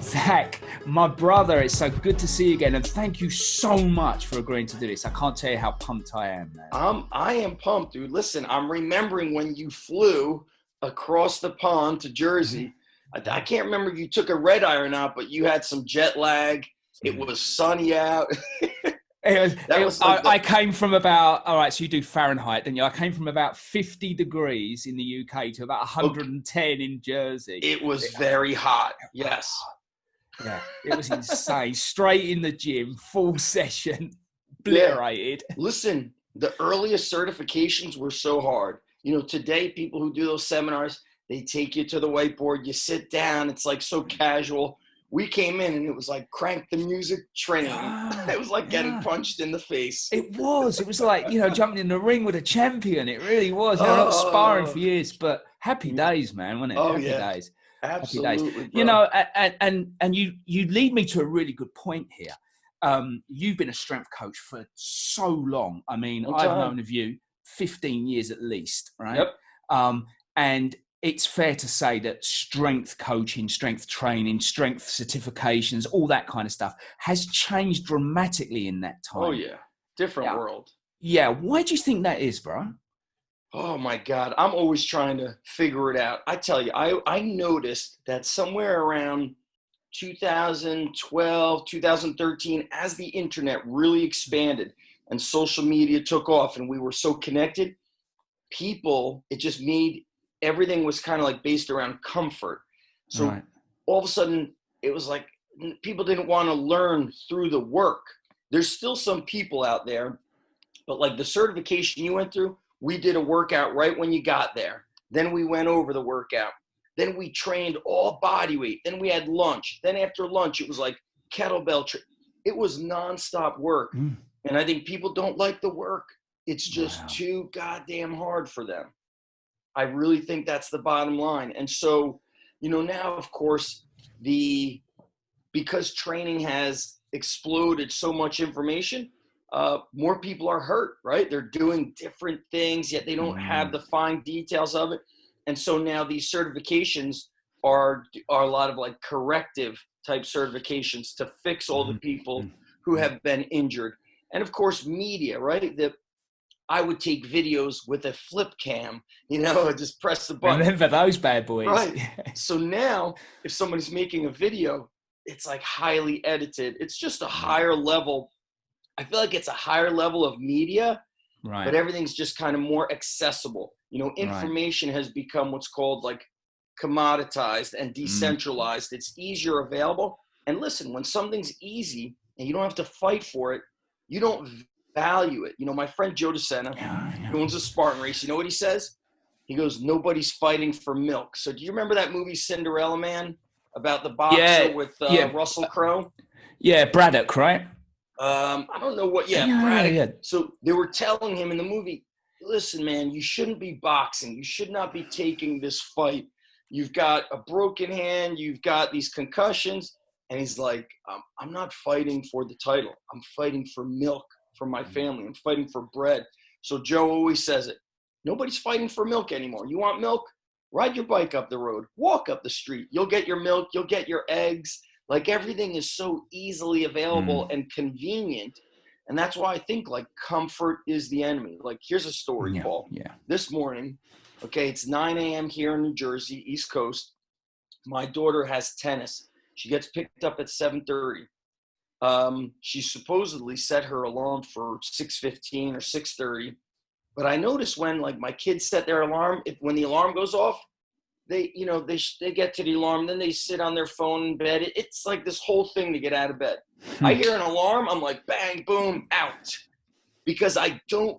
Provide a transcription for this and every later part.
Zach, my brother, it's so good to see you again, and thank you so much for agreeing to do this. I can't tell you how pumped I am, man. I am pumped, dude. Listen, I'm remembering when you flew across the pond to Jersey. I can't remember if you took a red eye or not, but you had some jet lag. It was sunny out. I came from about, all right, so you do Fahrenheit, didn't you? I came from about 50 degrees in the UK to about 110 in Jersey. It was very hot, yes. Yeah, it was insane. Straight in the gym, full session, obliterated. Yeah. Listen, the earliest certifications were so hard. You know, today people who do those seminars, they take you to the whiteboard, you sit down, it's like so casual. We came in and it was like crank the music training. It was like getting punched in the face. It was like, jumping in the ring with a champion. It really was. Not sparring for years, but happy days, man, wasn't it? Oh, happy days. Absolutely, bro. And you lead me to a really good point here. You've been a strength coach for so long. I mean, I've known of you 15 years at least, right? Yep. And it's fair to say that strength coaching, strength training, strength certifications, all that kind of stuff has changed dramatically in that time. Oh, yeah. Different world. Yeah. Why do you think that is, bro? Oh my God, I'm always trying to figure it out. I tell you, I noticed that somewhere around 2012, 2013, as the internet really expanded and social media took off and we were so connected, it just made everything was kind of like based around comfort. So all of a sudden it was like people didn't want to learn through the work. There's still some people out there, but like the certification you went through, we did a workout right when you got there. Then we went over the workout. Then we trained all body weight. Then we had lunch. Then after lunch, it was like kettlebell. It was nonstop work. And I think people don't like the work. It's just too goddamn hard for them. I really think that's the bottom line. And so, now, of course, because training has exploded so much information, more people are hurt, right? They're doing different things, yet they don't have the fine details of it. And so now these certifications are a lot of like corrective type certifications to fix all the people who have been injured. And of course, media, right? I would take videos with a flip cam, just press the button. Remember those bad boys. Right. So now if somebody's making a video, it's like highly edited. It's just a higher level. I feel like it's a higher level of media, but everything's just kind of more accessible. Information has become what's called like commoditized and decentralized. It's easier available. And listen, when something's easy and you don't have to fight for it, you don't value it. My friend Joe DeSena, who owns a Spartan race, you know what he says? He goes, nobody's fighting for milk. So do you remember that movie Cinderella Man about the boxer with Russell Crowe? Yeah, Braddock, right? I don't know what. Braddock. Yeah. So they were telling him in the movie, listen, man, you shouldn't be boxing. You should not be taking this fight. You've got a broken hand. You've got these concussions. And he's like, I'm not fighting for the title. I'm fighting for milk for my family. I'm fighting for bread. So Joe always says it. Nobody's fighting for milk anymore. You want milk? Ride your bike up the road. Walk up the street. You'll get your milk. You'll get your eggs. Like everything is so easily available and convenient. And that's why I think like comfort is the enemy. Like here's a story, Paul. Yeah. This morning, it's 9 a.m. here in New Jersey, East Coast. My daughter has tennis. She gets picked up at 7:30. She supposedly set her alarm for 6:15 or 6:30. But I notice when like my kids set their alarm, when the alarm goes off, they get to the alarm, then they sit on their phone in bed. It's like this whole thing to get out of bed. I hear an alarm, I'm like, bang, boom, out. Because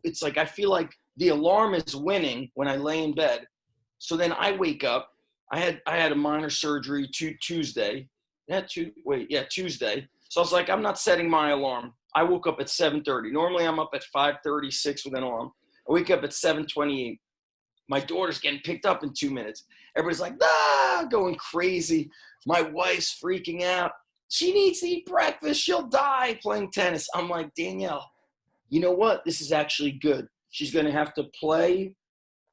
it's like I feel like the alarm is winning when I lay in bed. So then I wake up. I had a minor surgery Tuesday. Tuesday. So I was like, I'm not setting my alarm. I woke up at 7:30. Normally I'm up at 5:30, 6 with an alarm. I wake up at 7:28. My daughter's getting picked up in 2 minutes. Everybody's like, going crazy. My wife's freaking out. She needs to eat breakfast. She'll die playing tennis. I'm like, Danielle, you know what? This is actually good. She's going to have to play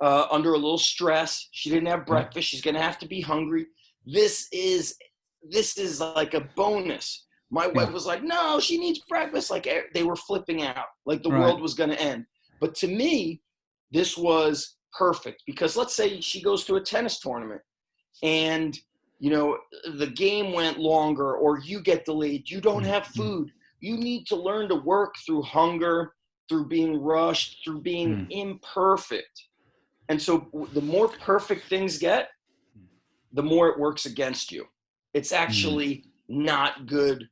under a little stress. She didn't have breakfast. She's going to have to be hungry. This is this is like a bonus. My wife was like, no, she needs breakfast. Like they were flipping out, like the world was going to end. But to me, this was perfect because let's say she goes to a tennis tournament and, you know, the game went longer or you get delayed. You don't have food. You need to learn to work through hunger, through being rushed, through being imperfect. And so the more perfect things get, the more it works against you. It's actually not good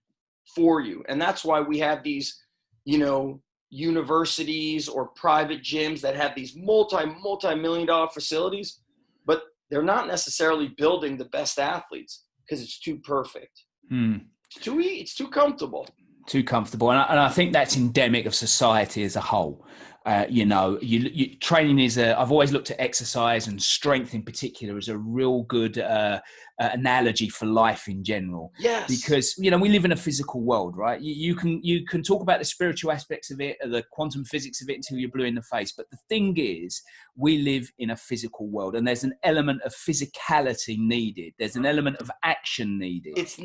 for you. And that's why we have these, you know, universities or private gyms that have these multi-million dollar facilities, but they're not necessarily building the best athletes because it's too perfect. It's too comfortable. Too comfortable. And I think that's endemic of society as a whole. You know, training is I've always looked at exercise and strength in particular as a real good analogy for life in general. Yes. Because, you know, we live in a physical world, right? You can talk about the spiritual aspects of it, the quantum physics of it until you're blue in the face. But the thing is, we live in a physical world and there's an element of physicality needed. There's an element of action needed. It's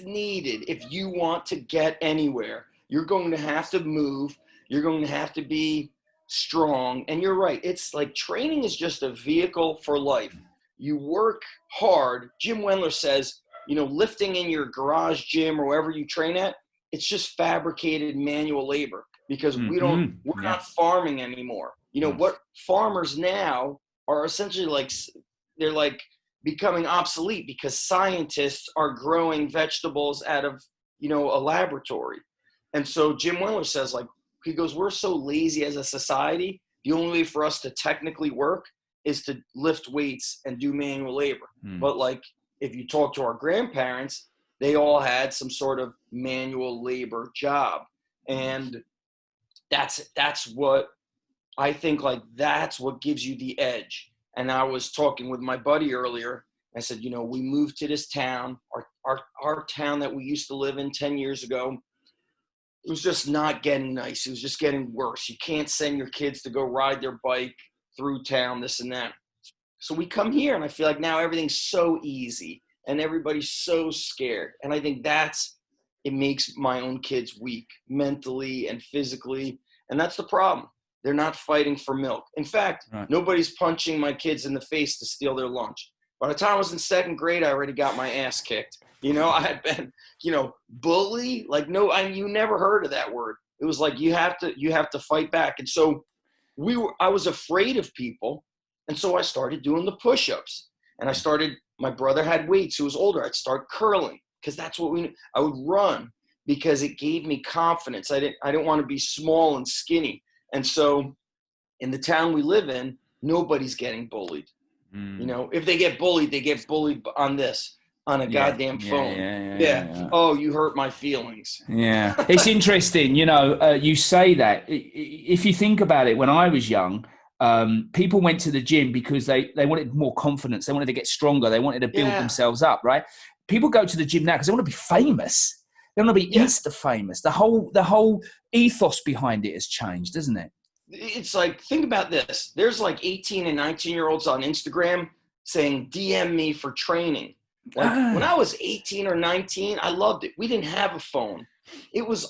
needed. If you want to get anywhere, you're going to have to move. You're going to have to be strong. And you're right. It's like training is just a vehicle for life. You work hard. Jim Wendler says, you know, lifting in your garage gym or wherever you train at, it's just fabricated manual labor because we're not farming anymore. You know, what farmers now are essentially like, they're like becoming obsolete because scientists are growing vegetables out of, you know, a laboratory. And so Jim Wendler says, like, he goes, we're so lazy as a society. The only way for us to technically work is to lift weights and do manual labor. But like, if you talk to our grandparents, they all had some sort of manual labor job. And that's what I think, like, that's what gives you the edge. And I was talking with my buddy earlier. I said, you know, we moved to this town, our town that we used to live in 10 years ago. It was just not getting nice. It was just getting worse. You can't send your kids to go ride their bike through town, this and that. So we come here and I feel like now everything's so easy and everybody's so scared. And I think it makes my own kids weak mentally and physically. And that's the problem. They're not fighting for milk. In fact, nobody's punching my kids in the face to steal their lunch. By the time I was in second grade, I already got my ass kicked. You know, I had been, you know, bully. Like, no, you never heard of that word. It was like, you have to fight back. And so I was afraid of people. And so I started doing the push-ups and my brother had weights who was older. I'd start curling because that's what I would run because it gave me confidence. I didn't want to be small and skinny. And so in the town we live in, nobody's getting bullied. You know, if they get bullied on a goddamn phone. Yeah. Oh, you hurt my feelings. Yeah. It's interesting. You know, you say that. If you think about it, when I was young, people went to the gym because they wanted more confidence. They wanted to get stronger. They wanted to build themselves up, right? People go to the gym now because they want to be famous. They want to be Insta famous. The whole ethos behind it has changed, doesn't it? It's like, think about this. There's like 18 and 19-year-olds on Instagram saying, DM me for training. Like when I was 18 or 19, I loved it. We didn't have a phone.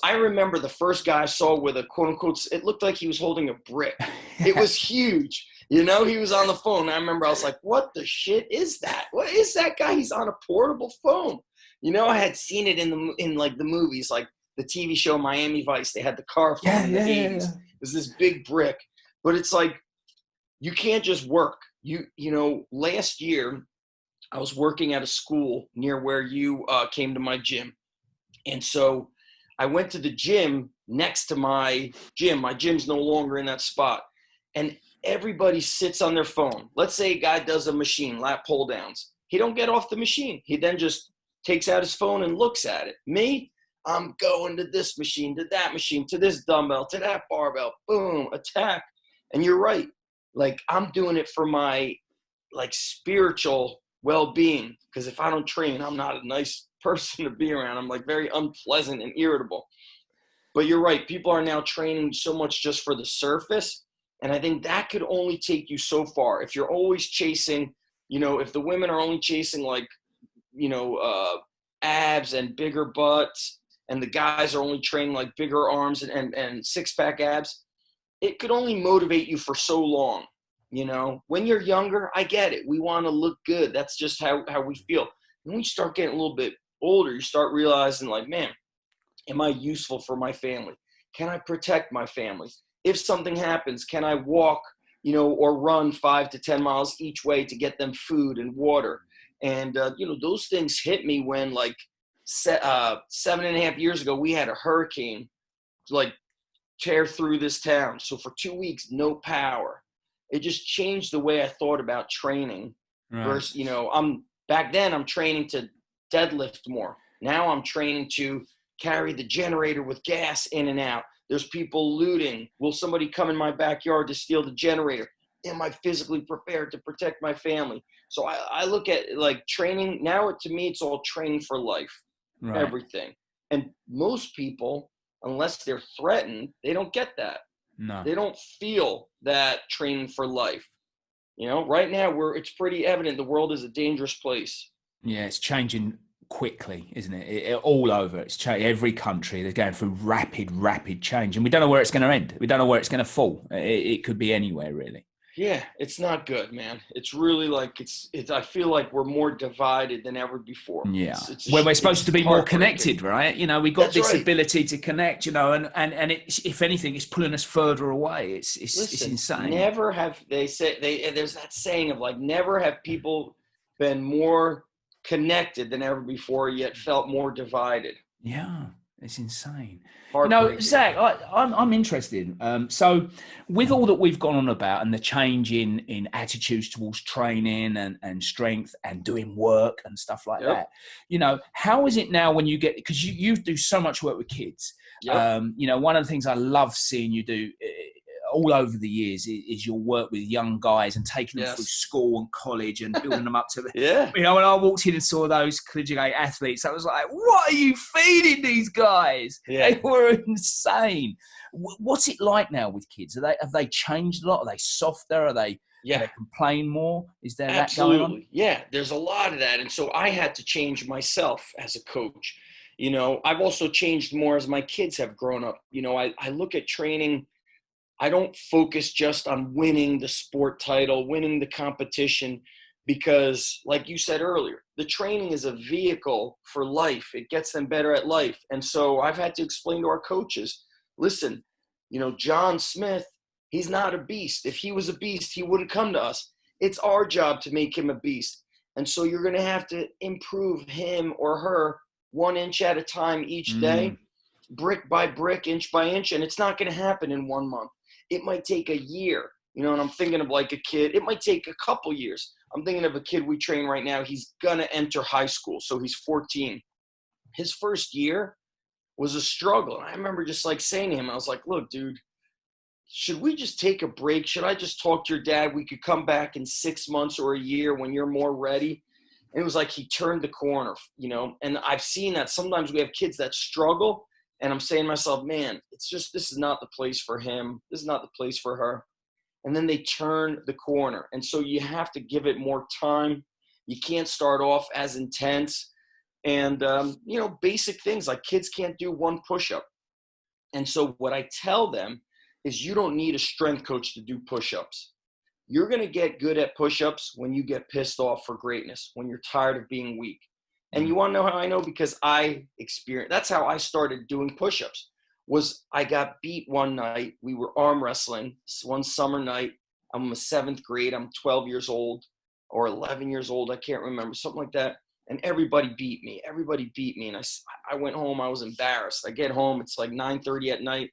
I remember the first guy I saw with a quote unquote, it looked like he was holding a brick. It was huge. You know, he was on the phone. I remember I was like, what the shit is that? What is that guy? He's on a portable phone. You know, I had seen it in like the movies, like the TV show Miami Vice. They had the car phone in the 80s. It was this big brick. But it's like, you can't just work. You know, last year I was working at a school near where you came to my gym. And so I went to the gym next to my gym. My gym's no longer in that spot. And everybody sits on their phone. Let's say a guy does a machine, lat pull downs. He don't get off the machine. He then just takes out his phone and looks at it. Me, I'm going to this machine, to that machine, to this dumbbell, to that barbell, boom, attack. And you're right. Like, I'm doing it for my, like, spiritual well-being. Because if I don't train, I'm not a nice person to be around. I'm, like, very unpleasant and irritable. But you're right. People are now training so much just for the surface. And I think that could only take you so far. If you're always chasing, you know, if the women are only chasing, like, abs and bigger butts, and the guys are only training like bigger arms and six-pack abs. It could only motivate you for so long. When you're younger, I get it. We want to look good. That's just how we feel. When you start getting a little bit older, you start realizing, like, man, am I useful for my family? Can I protect my family? If something happens, can I walk, or run 5 to 10 miles each way to get them food and water? And, those things hit me when, like, 7.5 years ago, we had a hurricane, like, tear through this town. So for 2 weeks, no power. It just changed the way I thought about training. Right. Versus, back then I'm training to deadlift more. Now I'm training to carry the generator with gas in and out. There's people looting. Will somebody come in my backyard to steal the generator? Am I physically prepared to protect my family? So I look at, like, training now. To me, it's all training for life, Right. everything. And most people, unless they're threatened, they don't get that. No. They don't feel that training for life. Right now it's pretty evident the world is a dangerous place. Yeah, it's changing quickly, isn't it? All over. It's changing. Every country, they're going through rapid change, and we don't know where it's going to end. We don't know where it's going to fall. It could be anywhere, really. Yeah, it's not good, man. It's really like it's. I feel like we're more divided than ever before. Yeah, when we're supposed to be more connected, right? We got That's this right. ability to connect, and it's, if anything, it's pulling us further away. It's insane. Never have there's that saying of, like, never have people been more connected than ever before, yet felt more divided. Yeah. It's insane. Zach, I'm interested. So with all that we've gone on about and the change in attitudes towards training and strength and doing work and stuff like that, how is it now when you get, because you do so much work with kids. Yep. One of the things I love seeing you do all over the years is your work with young guys and taking them through school and college and building them up to when I walked in and saw those collegiate athletes, I was like, what are you feeding these guys? They were insane. What's it like now with kids? Have they changed a lot? Are they softer? Do they complain more? Is there that going on? Yeah, there's a lot of that. And so I had to change myself as a coach. I've also changed more as my kids have grown up. I look at training. I don't focus just on winning the sport title, winning the competition, because, like you said earlier, the training is a vehicle for life. It gets them better at life. And so I've had to explain to our coaches, listen, John Smith, he's not a beast. If he was a beast, he wouldn't come to us. It's our job to make him a beast. And so you're going to have to improve him or her 1 inch at a time each day, brick by brick, inch by inch. And it's not going to happen in 1 month. It might take a year, and I'm thinking of, like, a kid. It might take a couple years. I'm thinking of a kid we train right now. He's going to enter high school, so he's 14. His first year was a struggle. And I remember just, like, saying to him, I was like, look, dude, should we just take a break? Should I just talk to your dad? We could come back in 6 months or a year when you're more ready. And it was like he turned the corner, and I've seen that sometimes we have kids that struggle. And I'm saying to myself, man, it's just, this is not the place for him. This is not the place for her. And then they turn the corner. And so you have to give it more time. You can't start off as intense. And, basic things like kids can't do 1 push-up. And so what I tell them is you don't need a strength coach to do push-ups. You're going to get good at push-ups when you get pissed off for greatness, when you're tired of being weak. And you want to know how I know? Because I experienced, that's how I started doing push-ups, was I got beat one night. We were arm wrestling one summer night. I'm in 7th grade. I'm 12 years old or 11 years old. I can't remember, something like that. And everybody beat me. And I went home. I was embarrassed. I get home. It's like 9:30 at night.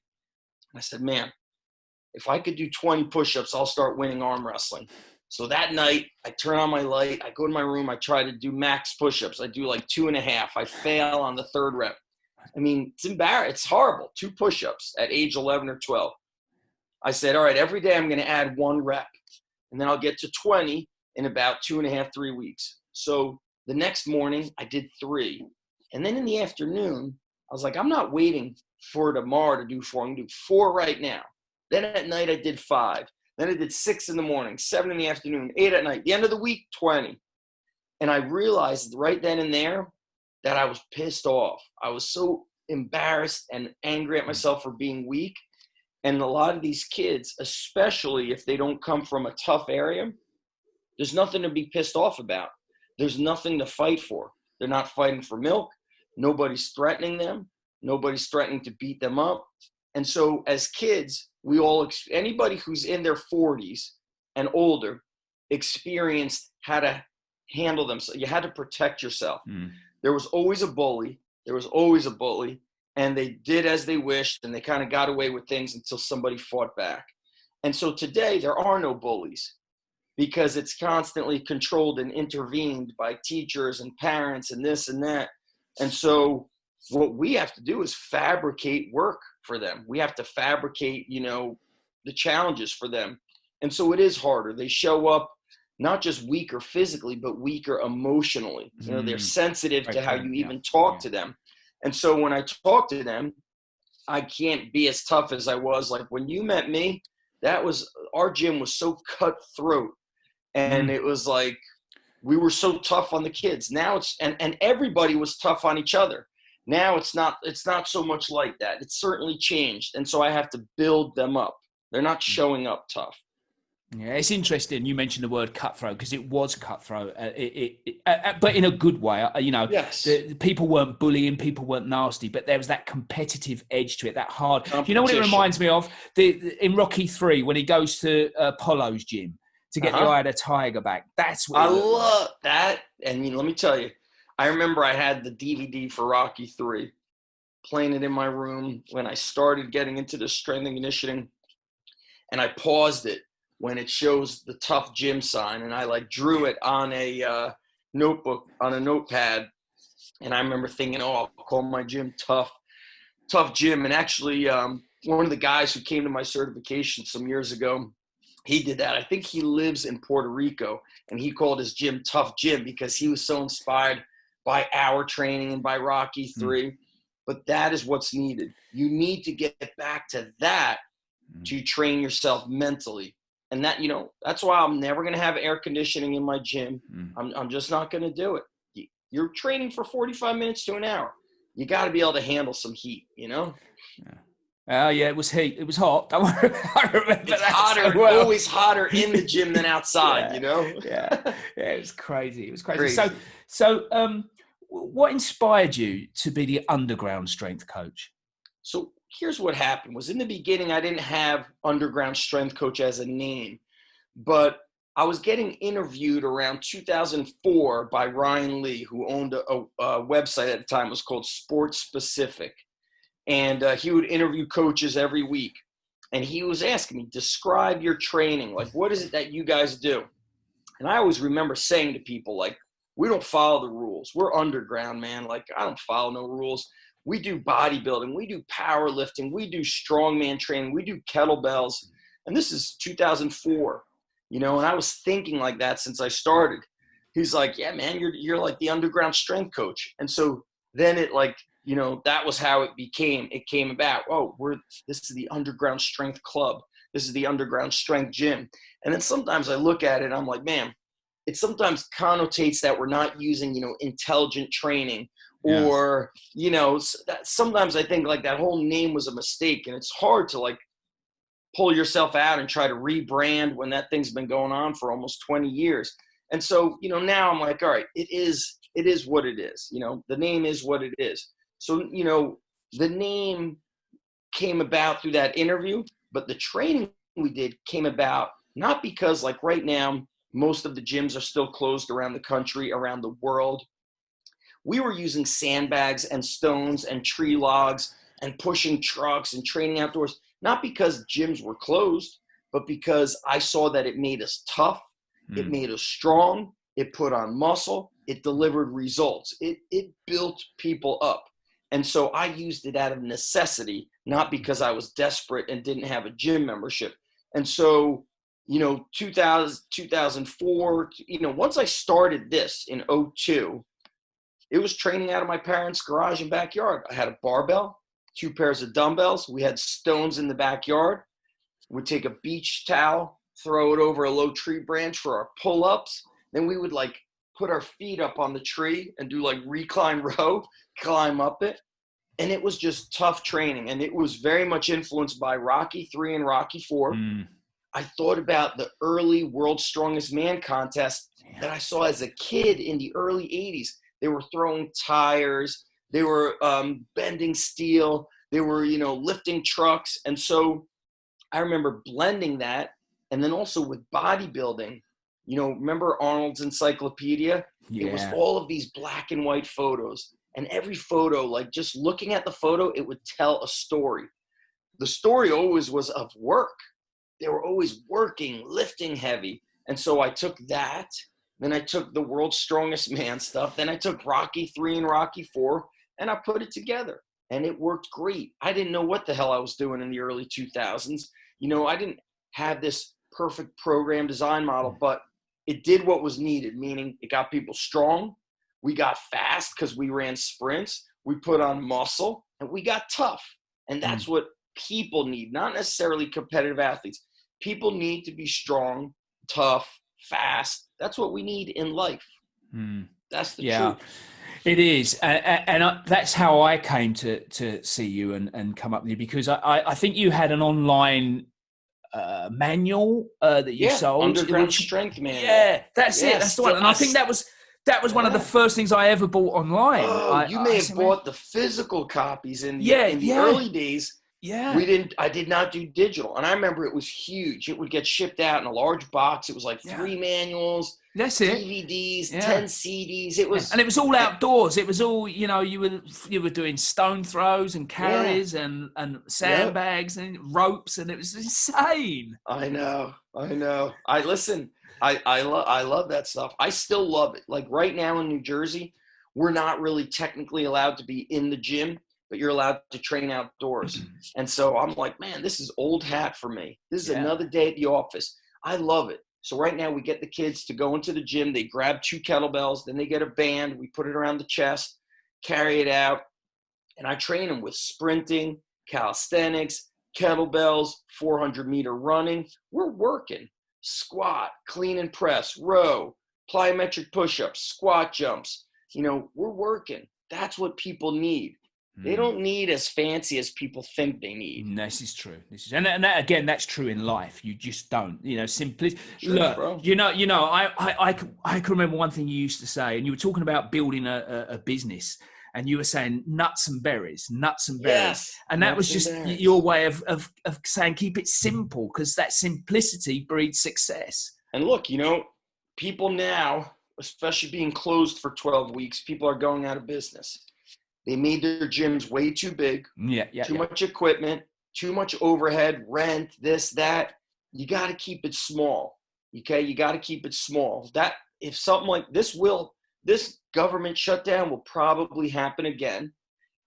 And I said, man, if I could do 20 push-ups, I'll start winning arm wrestling. So that night, I turn on my light. I go to my room. I try to do max push-ups. I do like 2.5. I fail on the 3rd rep. I mean, it's embarrassing. It's horrible. 2 push-ups at age 11 or 12. I said, all right, every day I'm going to add 1 rep. And then I'll get to 20 in about 2.5, 3 weeks. So the next morning, I did 3. And then in the afternoon, I was like, I'm not waiting for tomorrow to do 4. I'm going to do 4 right now. Then at night, I did 5. Then I did 6 in the morning, 7 in the afternoon, 8 at night. The end of the week, 20. And I realized right then and there that I was pissed off. I was so embarrassed and angry at myself for being weak. And a lot of these kids, especially if they don't come from a tough area, there's nothing to be pissed off about. There's nothing to fight for. They're not fighting for milk. Nobody's threatening them. Nobody's threatening to beat them up. And so as kids, anybody who's in their 40s and older experienced how to handle themselves. You had to protect yourself. There was always a bully. And they did as they wished, and they kind of got away with things until somebody fought back. And so today there are no bullies, because it's constantly controlled and intervened by teachers and parents and this and that. And so what we have to do is fabricate work for them. We have to fabricate, the challenges for them. And so it is harder. They show up not just weaker physically, but weaker emotionally. They're sensitive to how you even talk to them. And so when I talk to them, I can't be as tough as I was. Like when you met me, our gym was so cutthroat. And it was like, we were so tough on the kids. Now and everybody was tough on each other. Now it's not so much like that. It's certainly changed. And so I have to build them up. They're not showing up tough. Yeah, it's interesting. You mentioned the word cutthroat, because it was cutthroat, but in a good way. Yes. The people weren't bullying, people weren't nasty, but there was that competitive edge to it, that hard. Do you know what it reminds me of? In Rocky 3, when he goes to Apollo's gym to get the eye of the tiger back. That's what I love that. And let me tell you, I remember I had the DVD for Rocky 3, playing it in my room when I started getting into the strength and conditioning, and I paused it when it shows the tough gym sign, and I drew it on a notebook, on a notepad. And I remember thinking, I'll call my gym tough gym. And actually, one of the guys who came to my certification some years ago, he did that. I think he lives in Puerto Rico, and he called his gym Tough Gym because he was so inspired by our training and by Rocky 3. But that is what's needed. You need to get back to that to train yourself mentally. And that, that's why I'm never going to have air conditioning in my gym. I'm just not going to do it. You're training for 45 minutes to an hour. You got to be able to handle some heat, Yeah. Yeah, it was heat. It was hot. Don't worry. I remember it's that hotter, so well. Always hotter in the gym than outside, Yeah, it was crazy. It was crazy. So, what inspired you to be the underground strength coach? So here's what happened. Was in the beginning, I didn't have underground strength coach as a name, but I was getting interviewed around 2004 by Ryan Lee, who owned a website at the time. It was called Sports Specific. And he would interview coaches every week. And he was asking me, describe your training. What is it that you guys do? And I always remember saying to people, we don't follow the rules. We're underground, man. I don't follow no rules. We do bodybuilding. We do powerlifting. We do strongman training. We do kettlebells. And this is 2004, and I was thinking like that since I started. He's like, yeah, man, you're like the underground strength coach. And so then it that was how it came about. Oh, this is the underground strength club. This is the underground strength gym. And then sometimes I look at it and I'm like, man, it sometimes connotates that we're not using, intelligent training, or, sometimes I think that whole name was a mistake, and it's hard to pull yourself out and try to rebrand when that thing's been going on for almost 20 years. And so, now I'm like, all right, it is what it is. The name is what it is. So, the name came about through that interview, but the training we did came about not because right now, most of the gyms are still closed around the country, around the world. We were using sandbags and stones and tree logs and pushing trucks and training outdoors, not because gyms were closed, but because I saw that it made us tough. It made us strong. It put on muscle. It delivered results. It built people up. And so I used it out of necessity, not because I was desperate and didn't have a gym membership. And so, 2004, once I started this in 2002, it was training out of my parents' garage and backyard. I had a barbell, 2 pairs of dumbbells. We had stones in the backyard. We'd take a beach towel, throw it over a low tree branch for our pull-ups. Then we would put our feet up on the tree and do like recline row, climb up it. And it was just tough training. And it was very much influenced by Rocky 3 and Rocky 4. I thought about the early World's Strongest Man contest that I saw as a kid in the early 80s. They were throwing tires. They were bending steel. They were, lifting trucks. And so I remember blending that. And then also with bodybuilding, remember Arnold's Encyclopedia? Yeah. It was all of these black and white photos. And every photo, like just looking at the photo, it would tell a story. The story always was of work. They were always working, lifting heavy. And so I took that. Then I took the World's Strongest Man stuff. Then I took Rocky 3 and Rocky 4, and I put it together. And it worked great. I didn't know what the hell I was doing in the early 2000s. I didn't have this perfect program design model, but it did what was needed, meaning it got people strong. We got fast because we ran sprints. We put on muscle, and we got tough. And that's what people need, not necessarily competitive athletes. People need to be strong, tough, fast. That's what we need in life. That's the truth. It is. And that's how I came to see you and come up with you, because I think you had an online manual that you sold. Underground Strength Manual. Yeah, that's it. That's the one. And I think that was one of the first things I ever bought online. Oh, you may have bought the physical copies in the early days. Yeah. I did not do digital. And I remember it was huge. It would get shipped out in a large box. It was like 3 manuals. That's it. DVDs, 10 CDs. It was, and it was all outdoors. It was all, you were doing stone throws and carries and sandbags and ropes, and it was insane. I know. I love that stuff. I still love it. Like right now in New Jersey, we're not really technically allowed to be in the gym, but you're allowed to train outdoors. And so I'm like, man, this is old hat for me. This is another day at the office. I love it. So right now we get the kids to go into the gym. They grab 2 kettlebells. Then they get a band. We put it around the chest, carry it out. And I train them with sprinting, calisthenics, kettlebells, 400-meter running. We're working. Squat, clean and press, row, plyometric push-ups, squat jumps. We're working. That's what people need. They don't need as fancy as people think they need. This is true. And that, again, that's true in life. You just don't, simply. Sure, look, bro. I can remember one thing you used to say, and you were talking about building a business, and you were saying nuts and berries. Yes, and that was just your way of saying keep it simple, because that simplicity breeds success. And look, people now, especially being closed for 12 weeks, people are going out of business. They made their gyms way too big, too much equipment, too much overhead, rent, this, that. You got to keep it small, okay? You got to keep it small. That if something like this government shutdown will probably happen again.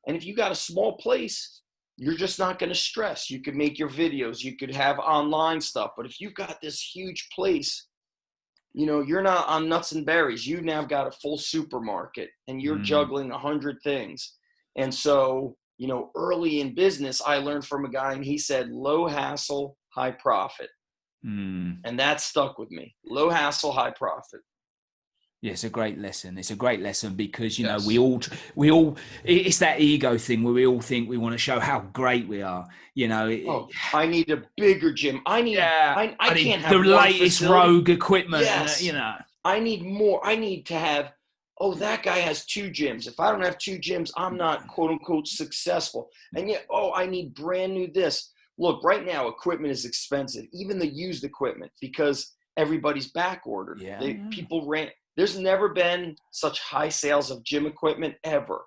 And if you got a small place, you're just not going to stress. You could make your videos. You could have online stuff. But if you've got this huge place, you're not on nuts and berries. You now got a full supermarket and you're juggling 100 things. And so, early in business, I learned from a guy, and he said, low hassle, high profit. And that stuck with me. Low hassle, high profit. Yeah, it's a great lesson. It's a great lesson because, we all, it's that ego thing where we all think we want to show how great we are. I need a bigger gym. I can't have the latest rogue equipment. Yes. I need more. I need to have, that guy has 2 gyms. If I don't have 2 gyms, I'm not quote unquote successful. And yet, I need brand new this. Look, right now, equipment is expensive, even the used equipment, because everybody's back ordered. People rent. There's never been such high sales of gym equipment ever.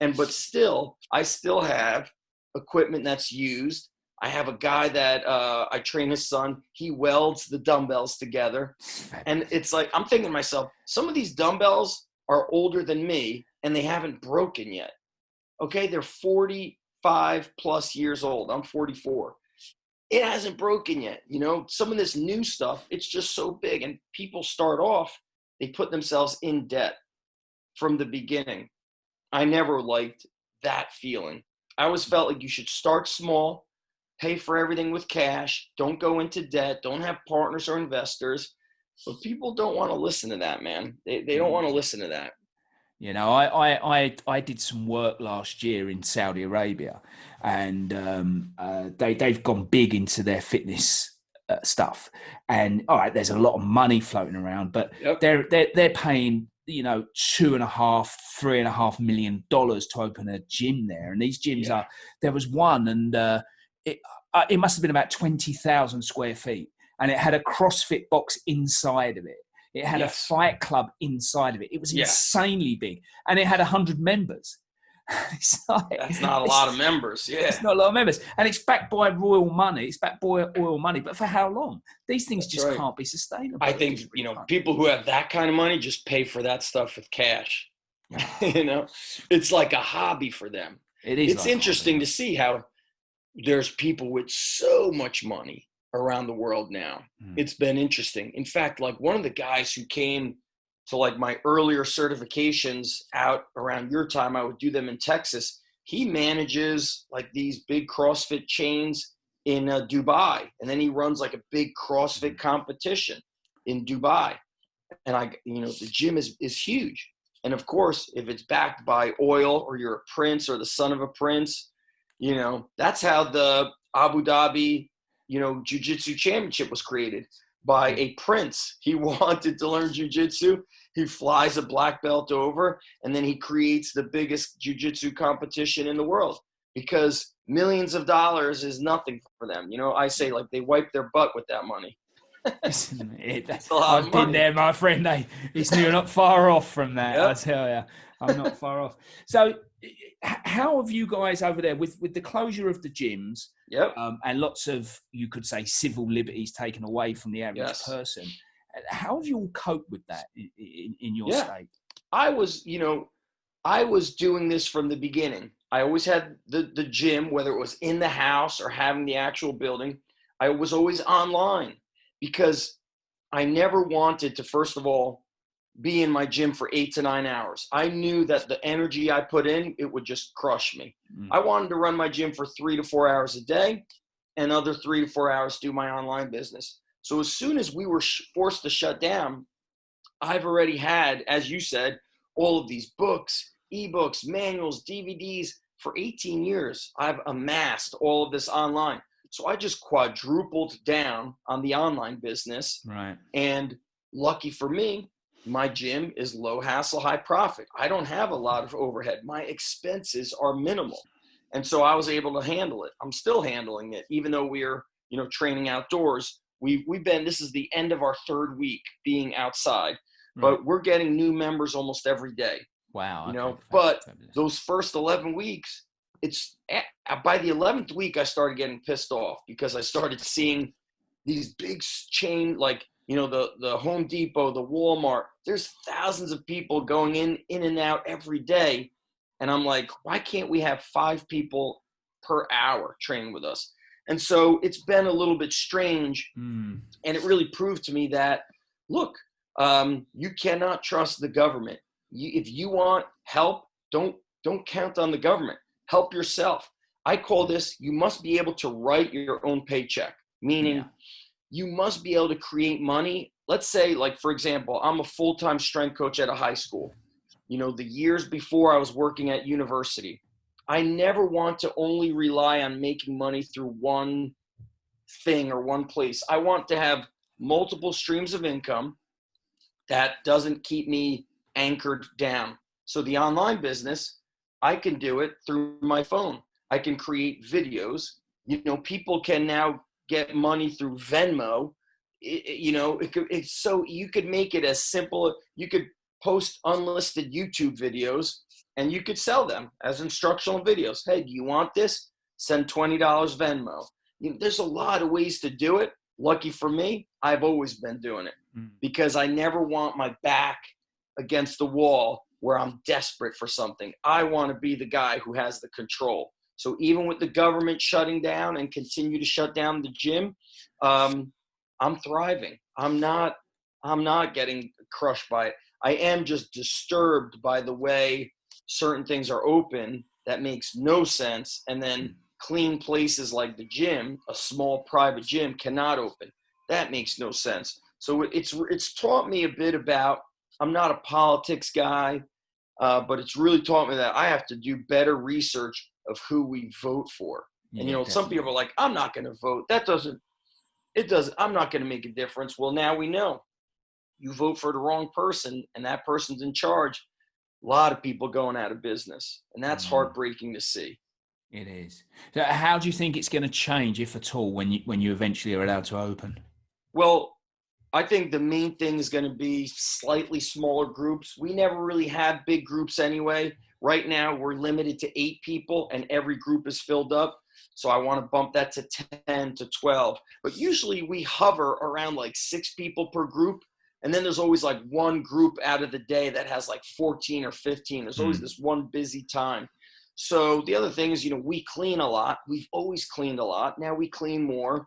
But still, I still have equipment that's used. I have a guy that I train his son. He welds the dumbbells together. And it's like, I'm thinking to myself, some of these dumbbells are older than me and they haven't broken yet. Okay, they're 45 plus years old. I'm 44. It hasn't broken yet. Some of this new stuff, it's just so big. And people start off, they put themselves in debt from the beginning. I never liked that feeling. I always felt like you should start small, pay for everything with cash, don't go into debt, don't have partners or investors, But people don't want to listen to that, man. They don't want to listen to that. You know, I did some work last year in Saudi Arabia, and they've gone big into their fitness stuff. And all right, there's a lot of money floating around, but Yep. they're paying, you know, $2.5–3.5 million to open a gym there. And these gyms are, there was one, and it must have been about 20,000 square feet, and it had a CrossFit box inside of it. It had a fight club inside of it. It was insanely big, and it had 100 members. That's not a lot of members. Yeah, it's not a lot of members, and it's backed by royal money. It's backed by oil money, but for how long? These things can't be sustainable. I think people who have that kind of money just pay for that stuff with cash. It's like a hobby for them. It is. It's interesting to see how there's people with so much money around the world now. It's been interesting. In fact, like one of the guys who came to like my earlier certifications out around your time, I would do them in Texas. He manages like these big CrossFit chains in Dubai. And then he runs like a big CrossFit competition in Dubai. And the gym is huge. And of course, if it's backed by oil, or you're a prince or the son of a prince, that's how the Abu Dhabi Jiu-Jitsu championship was created, by a prince. He wanted to learn jiu-jitsu. He flies a black belt over, and then he creates the biggest jiu-jitsu competition in the world, because millions of dollars is nothing for them. I say, like, they wipe their butt with that money. I've been there, my friend. You're not far off from that. Yep. I tell you, I'm not far off. So how have you guys over there with the closure of the gyms, and lots of, you could say, civil liberties taken away from the average person, how have you all coped with that in your state? I was doing this from the beginning. I always had the gym, whether it was in the house or having the actual building. I was always online, because I never wanted to, first of all, be in my gym for 8 to 9 hours. I knew that the energy I put in, it would just crush me. I wanted to run my gym for 3 to 4 hours a day, and other 3 to 4 hours do my online business. So as soon as we were forced to shut down, I've already had, as you said, all of these books, ebooks, manuals, DVDs. For 18 years, I've amassed all of this online. So I just quadrupled down on the online business. Right. And lucky for me, my gym is low hassle, high profit. I don't have a lot of overhead. My expenses are minimal. And so I was able to handle it. I'm still handling it, even though we're, training outdoors. This is the end of our 3rd week being outside, but we're getting new members almost every day. Wow. But those first 11 weeks, by the 11th week, I started getting pissed off, because I started seeing these big chain, like, the Home Depot, the Walmart. There's thousands of people going in and out every day. And I'm like, why can't we have 5 people per hour training with us? And so it's been a little bit strange. And it really proved to me that, look, you cannot trust the government. If you want help, don't count on the government. Help yourself. I call this, you must be able to write your own paycheck, meaning you must be able to create money. Let's say, like, for example, I'm a full-time strength coach at a high school. The years before I was working at university, I never want to only rely on making money through one thing or one place. I want to have multiple streams of income that doesn't keep me anchored down. So the online business, I can do it through my phone. I can create videos. People can now get money through Venmo. You could make it as simple. You could post unlisted YouTube videos, and you could sell them as instructional videos. Hey, do you want this? Send $20 Venmo. There's a lot of ways to do it. Lucky for me, I've always been doing it, because I never want my back against the wall where I'm desperate for something. I want to be the guy who has the control. So even with the government shutting down and continue to shut down the gym, I'm thriving. I'm not getting crushed by it. I am just disturbed by the way certain things are open that makes no sense. And then clean places like the gym, a small private gym, cannot open. That makes no sense. So it's taught me a bit about, I'm not a politics guy, but it's really taught me that I have to do better research of who we vote for. And, Yeah, some people definitely. are like, I'm not going to vote. I'm not going to make a difference. Well, now we know you vote for the wrong person and that person's in charge. A lot of people going out of business, and that's Mm, heartbreaking to see. it is. So how do you think it's going to change, if at all, when you eventually are allowed to open? Well, I think the main thing is going to be slightly smaller groups. We never really had big groups anyway. Right now, we're limited to 8 people, and every group is filled up. So I want to bump that to 10 to 12. But usually we hover around like 6 people per group. And then there's always like one group out of the day that has like 14 or 15. There's always Mm. this one busy time. So the other thing is, we clean a lot. We've always cleaned a lot. Now we clean more.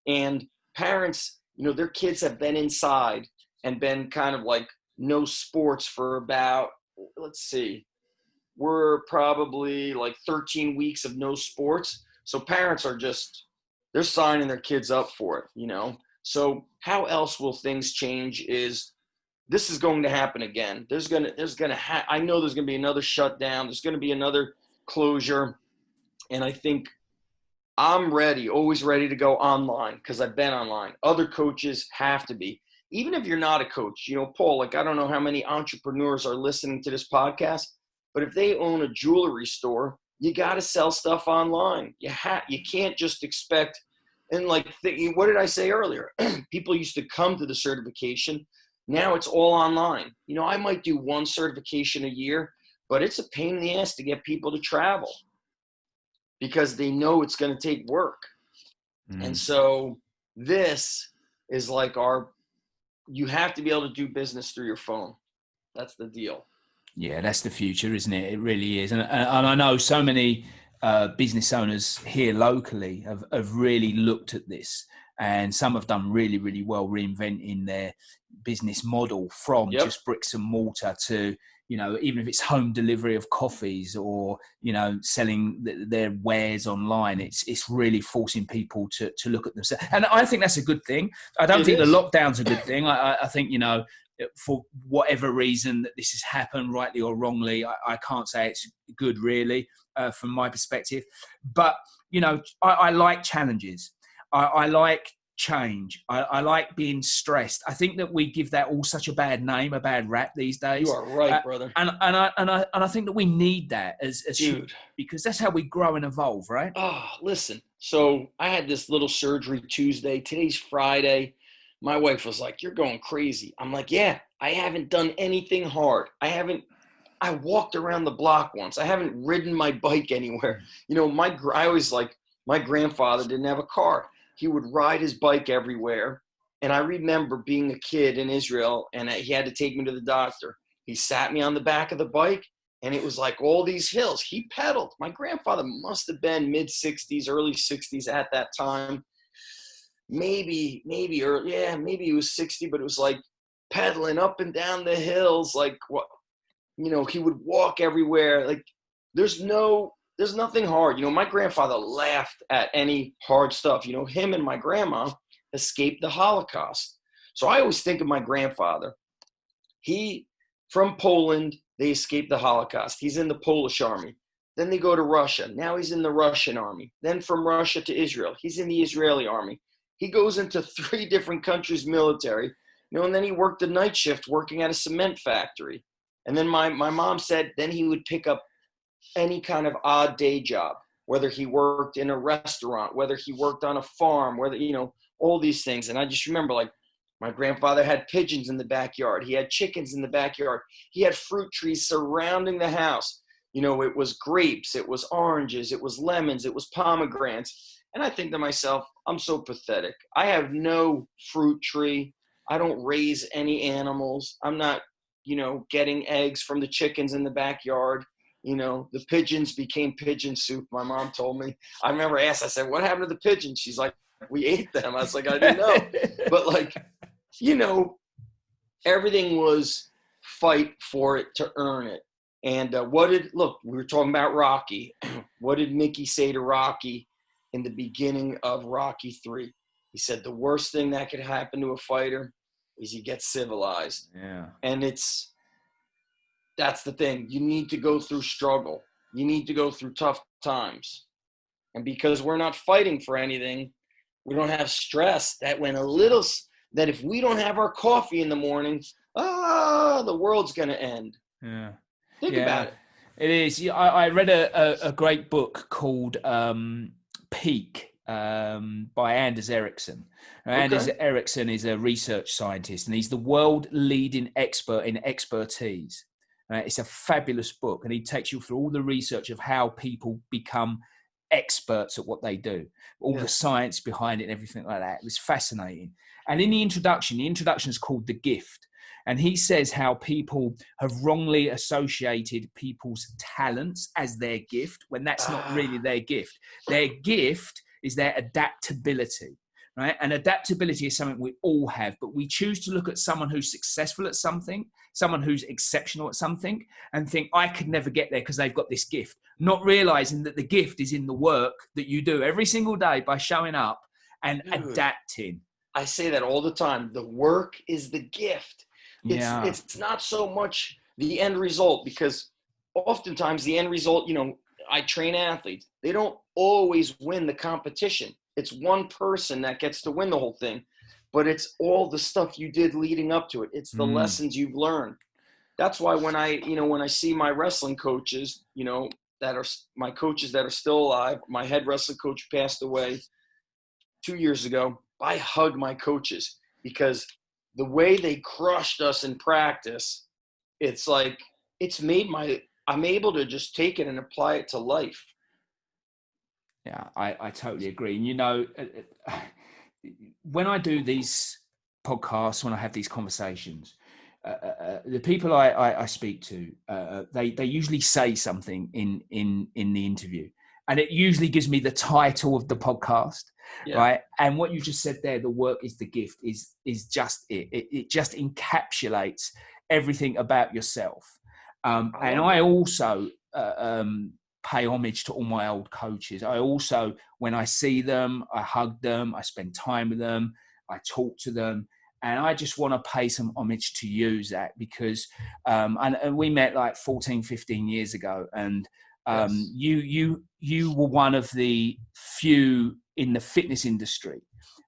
And parents, their kids have been inside and been kind of like no sports for about, let's see, we're probably like 13 weeks of no sports. So parents are they're signing their kids up for it. So how else will things change is, this is going to happen again. I know there's going to be another shutdown. There's going to be another closure. And I think I'm ready, always ready to go online because I've been online. Other coaches have to be. Even if you're not a coach, Paul, like, I don't know how many entrepreneurs are listening to this podcast, but if they own a jewelry store, you got to sell stuff online. You can't just expect, and like, what did I say earlier? People used to come to the certification. Now it's all online. I might do one certification a year, but it's a pain in the ass to get people to travel because they know it's going to take work. And Mm. so this is like you have to be able to do business through your phone. That's the deal. Yeah, that's the future, isn't it? It really is. And I know so many business owners here locally have really looked at this, and some have done really, really well reinventing their business model from Yep, just bricks and mortar to, even if it's home delivery of coffees or, selling their wares online. It's really forcing people to look at themselves. And I think that's a good thing. I don't it think the is. lockdown's a good thing. I think, for whatever reason that this has happened, rightly or wrongly, I can't say it's good, really, from my perspective. But, I like challenges. I like change. I like being stressed. I think that we give that all such a bad name, a bad rap these You days. are right, brother. And I think that we need that as humans, Dude. because that's how we grow and evolve, right? Oh, listen. So I had this little surgery Tuesday. Today's Friday. My wife was like, "You're going crazy." I'm like, "Yeah, I haven't done anything hard. I walked around the block once. I haven't ridden my bike anywhere. I always like, my grandfather didn't have a car. He would ride his bike everywhere. And I remember being a kid in Israel, and he had to take me to the doctor. He sat me on the back of the bike, and it was like all these hills. He pedaled. My grandfather must have been mid 60s, early 60s at that time. Maybe, maybe he was 60, but it was like pedaling up and down the hills, like what, he would walk everywhere. Like, there's nothing hard. My grandfather laughed at any hard stuff. Him and my grandma escaped the Holocaust. So I always think of my grandfather. He, from Poland, they escaped the Holocaust. He's in the Polish army. Then they go to Russia. Now he's in the Russian army. Then from Russia to Israel. He's in the Israeli army. He goes into 3 different countries' military. And then he worked the night shift working at a cement factory. And then my mom said then he would pick up any kind of odd day job, whether he worked in a restaurant, whether he worked on a farm, whether, all these things. And I just remember, like, my grandfather had pigeons in the backyard. He had chickens in the backyard. He had fruit trees surrounding the house. It was grapes, it was oranges, it was lemons, it was pomegranates. And I think to myself, I'm so pathetic. I have no fruit tree. I don't raise any animals. I'm not, getting eggs from the chickens in the backyard. The pigeons became pigeon soup, my mom told me. I remember I said, "What happened to the pigeons?" She's like, "We ate them." I was like, "I didn't know." But like, you know, everything was fight for it to earn it. And we were talking about Rocky. What did Mickey say to Rocky in the beginning of Rocky 3? He said, the worst thing that could happen to a fighter is you get civilized. Yeah. And that's the thing. You need to go through struggle. You need to go through tough times. And because we're not fighting for anything, we don't have stress that that if we don't have our coffee in the morning, the world's going to end. Yeah. Think about it. It is. I read a great book called Peak by Anders Ericsson. Anders Ericsson is a research scientist, and he's the world leading expert in expertise. It's a fabulous book, and he takes you through all the research of how people become experts at what they do, all the science behind it and everything like that. It was fascinating. And in the introduction is called The Gift. And he says how people have wrongly associated people's talents as their gift when that's not really their gift. Their gift is their adaptability, right? And adaptability is something we all have, but we choose to look at someone who's successful at something, someone who's exceptional at something, and think, I could never get there because they've got this gift, not realizing that the gift is in the work that you do every single day by showing up and adapting. I say that all the time. The work is the gift. It's not so much the end result, because oftentimes the end result, I train athletes. They don't always win the competition. It's one person that gets to win the whole thing, but it's all the stuff you did leading up to it. It's the lessons you've learned. That's why when I see my wrestling coaches, that are my coaches that are still alive, my head wrestling coach passed away 2 years ago. I hug my coaches because the way they crushed us in practice, it's like, I'm able to just take it and apply it to life. Yeah, I totally agree. And when I do these podcasts, when I have these conversations, the people I speak to, they usually say something in the interview, and it usually gives me the title of the podcast, right? And what you just said there, the work is the gift, is just it. It just encapsulates everything about yourself. And I also pay homage to all my old coaches. I also, when I see them, I hug them, I spend time with them, I talk to them. And I just want to pay some homage to you, Zach, because and we met like 14, 15 years ago. And you were one of the few in the fitness industry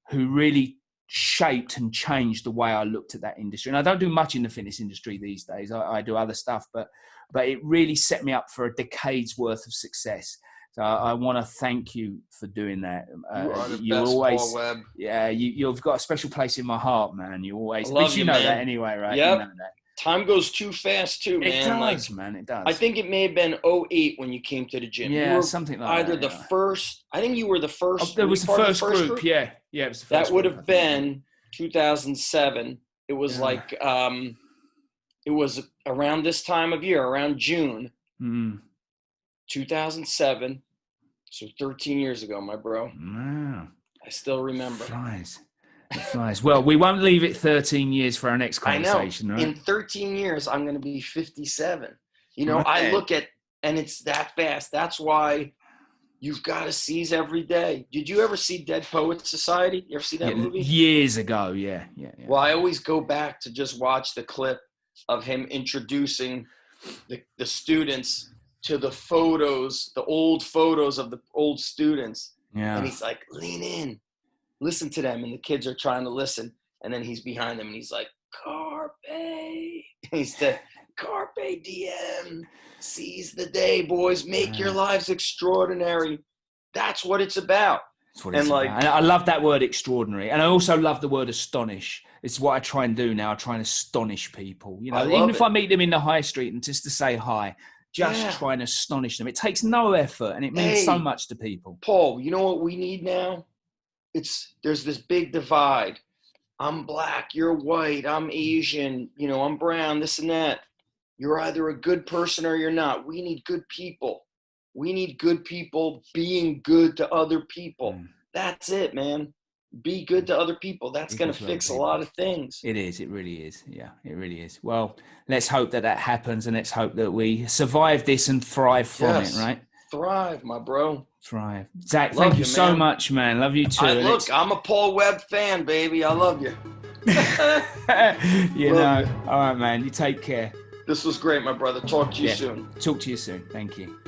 who really shaped and changed the way I looked at that industry. And I don't do much in the fitness industry these days. I do other stuff, but it really set me up for a decade's worth of success. So I want to thank you for doing that. You are the best, always, Paul Webb. Yeah, you've got a special place in my heart, man. You always, I love you, know man. That anyway, right? Yep. You know that. Time goes too fast too, man. It does, man. It does. I think it may have been 2008 when you came to the gym. Yeah, you were something like either that. the first. I think you were the first. There was the first group. Yeah, it was the first. That would have been 2007. It was like it was around this time of year, around June, 2007. So 13 years ago, my bro. Wow. I still remember. It flies. Well, we won't leave it 13 years for our next conversation, I know. Right? In 13 years, I'm going to be 57. Right. I look at, and it's that fast. That's why you've got to seize every day. Did you ever see Dead Poets Society? You ever see that movie? Years ago, yeah. Well, I always go back to just watch the clip of him introducing the students to the photos, the old photos of the old students. Yeah. And he's like, lean in, listen to them. And the kids are trying to listen. And then he's behind them and he's like, Carpe. He said, Carpe diem. Seize the day, boys. Make your lives extraordinary. That's what it's about. That's what it's about. And I love that word extraordinary. And I also love the word astonish. It's what I try and do now. I try and astonish people. Even if I meet them in the high street and just to say hi, just try and astonish them. It takes no effort and it means so much to people. Paul, you know what we need now? There's this big divide. I'm black, you're white, I'm Asian, I'm brown, this and that. You're either a good person or you're not. We need good people. We need good people being good to other people. That's it, man. Be good to other people. That's going to fix a lot of things. It is. It really is. Yeah, it really is. Well, let's hope that happens, and let's hope that we survive this and thrive from it, right? Thrive, my bro. Thrive. Zach, thank you so much, man. Love you too. Look, I'm a Paul Webb fan, baby. I love you. You know. All right, man. You take care. This was great, my brother. Talk to you soon. Talk to you soon. Thank you.